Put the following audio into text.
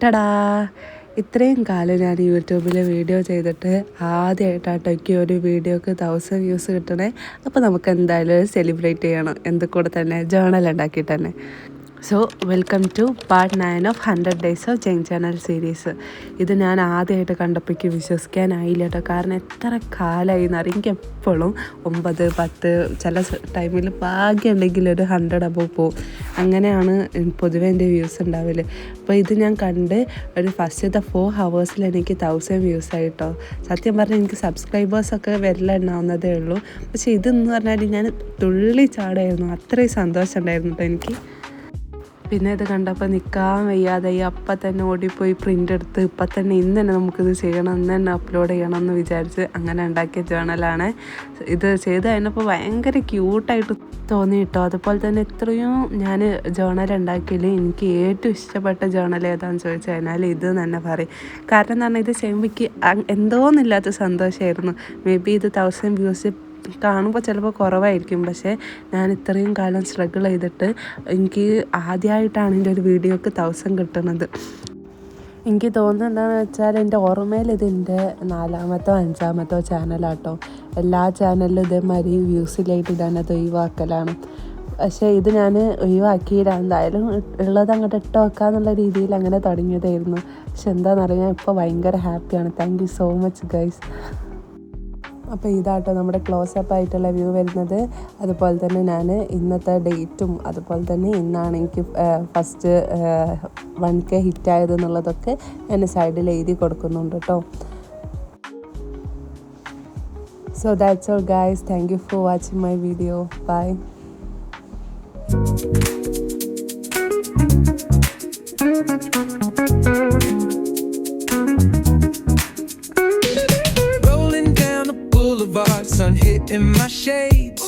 ടടാ, ഇത്രയും കാലം ഞാൻ യൂട്യൂബിൽ വീഡിയോ ചെയ്തിട്ട് ആദ്യമായിട്ടാട്ടൊക്കെ ഒരു വീഡിയോക്ക് 1000 വ്യൂസ് കിട്ടണേ. അപ്പോൾ നമുക്ക് എന്തായാലും സെലിബ്രേറ്റ് ചെയ്യണം, എന്ത് കൂടെ തന്നെ ജേണൽ ഉണ്ടാക്കിയിട്ട് തന്നെ. So welcome to part 9 of 100 days of ജെങ് ചാനൽ സീരീസ്. ഇത് ഞാൻ ആദ്യമായിട്ട് കണ്ടപ്പോഴേക്ക് വിശ്വസിക്കാനായില്ല കേട്ടോ. കാരണം എത്ര കാലമായി എന്നറിയാം. എനിക്ക് എപ്പോഴും 9, 10 ചില ടൈമിൽ ഭാഗ്യമുണ്ടെങ്കിൽ ഒരു 100 അബവ് പോവും. അങ്ങനെയാണ് പൊതുവേ എൻ്റെ വ്യൂസ് ഉണ്ടാവില്ല. അപ്പോൾ ഇത് ഞാൻ കണ്ട് ഒരു ഫസ്റ്റത്തെ 4 hours എനിക്ക് 1000 വ്യൂസ് ആയിട്ടോ. സത്യം പറഞ്ഞാൽ എനിക്ക് സബ്സ്ക്രൈബേഴ്സൊക്കെ വരലുണ്ടാവുന്നതേ ഉള്ളൂ. പക്ഷേ ഇതെന്ന് പറഞ്ഞാൽ ഞാൻ തുള്ളി ചാടായിരുന്നു. അത്രയും സന്തോഷം ഉണ്ടായിരുന്നു കേട്ടോ എനിക്ക്. പിന്നെ ഇത് കണ്ടപ്പോൾ നിൽക്കാൻ വയ്യാതെ അപ്പം തന്നെ ഓടിപ്പോയി പ്രിൻ്റ് എടുത്ത് ഇപ്പം തന്നെ ഇന്ന് തന്നെ നമുക്കിത് ചെയ്യണം, ഇന്ന് തന്നെ അപ്ലോഡ് ചെയ്യണം എന്ന് വിചാരിച്ച് അങ്ങനെ ഉണ്ടാക്കിയ ജേണലാണ്. ഇത് ചെയ്ത് കഴിഞ്ഞപ്പോൾ ഭയങ്കര ക്യൂട്ടായിട്ട് തോന്നി കേട്ടോ. അതുപോലെ തന്നെ എത്രയും ഞാൻ ജേണൽ ഉണ്ടാക്കിയതിൽ എനിക്ക് ഏറ്റവും ഇഷ്ടപ്പെട്ട ജേണൽ ഏതാണെന്ന് ചോദിച്ചു കഴിഞ്ഞാൽ ഇത് തന്നെ പറയും. കാരണം എന്ന് പറഞ്ഞാൽ ഇത് ചെയ്യുമ്പോൾ എനിക്ക് എന്തോന്നില്ലാത്ത സന്തോഷമായിരുന്നു. മേ ബി ഇത് 1000 വ്യൂസ് കാണുമ്പോൾ ചിലപ്പോൾ കുറവായിരിക്കും. പക്ഷേ ഞാൻ ഇത്രയും കാലം സ്ട്രഗിൾ ചെയ്തിട്ട് എനിക്ക് ആദ്യമായിട്ടാണ് എൻ്റെ ഒരു വീഡിയോക്ക് 1000 കിട്ടുന്നത്. എനിക്ക് തോന്നുന്നത് എന്താണെന്ന് വെച്ചാൽ എൻ്റെ ഓർമ്മയിൽ ഇതിൻ്റെ 4ാമത്തോ 5ാമത്തോ ചാനലാട്ടോ. എല്ലാ ചാനലിലും ഇതേമാതിരി വ്യൂസിലായിട്ട് ഇടാനത് ഒഴിവാക്കലാണ്. പക്ഷേ ഇത് ഞാൻ ഒഴിവാക്കിയില്ല. എന്തായാലും ഉള്ളത് അങ്ങോട്ട് ഇട്ട് വെക്കാന്നുള്ള രീതിയിൽ അങ്ങനെ തുടങ്ങിയതായിരുന്നു. പക്ഷെ എന്താണെന്നറിയാം, ഇപ്പോൾ ഭയങ്കര ഹാപ്പിയാണ്. Thank you so much guys. അപ്പോൾ ഇതാട്ടോ നമ്മുടെ ക്ലോസപ്പ് ആയിട്ടുള്ള വ്യൂ വരുന്നത്. അതുപോലെ തന്നെ ഞാൻ ഇന്നത്തെ ഡേറ്റും അതുപോലെ തന്നെ ഇന്നാണ് എനിക്ക് ഫസ്റ്റ് 1K ഹിറ്റായതെന്നുള്ളതൊക്കെ ഞാൻ സൈഡിൽ എഴുതി കൊടുക്കുന്നുണ്ട് കേട്ടോ. So that's all guys. Thank you for watching my video. Bye. Sun hitting my shades.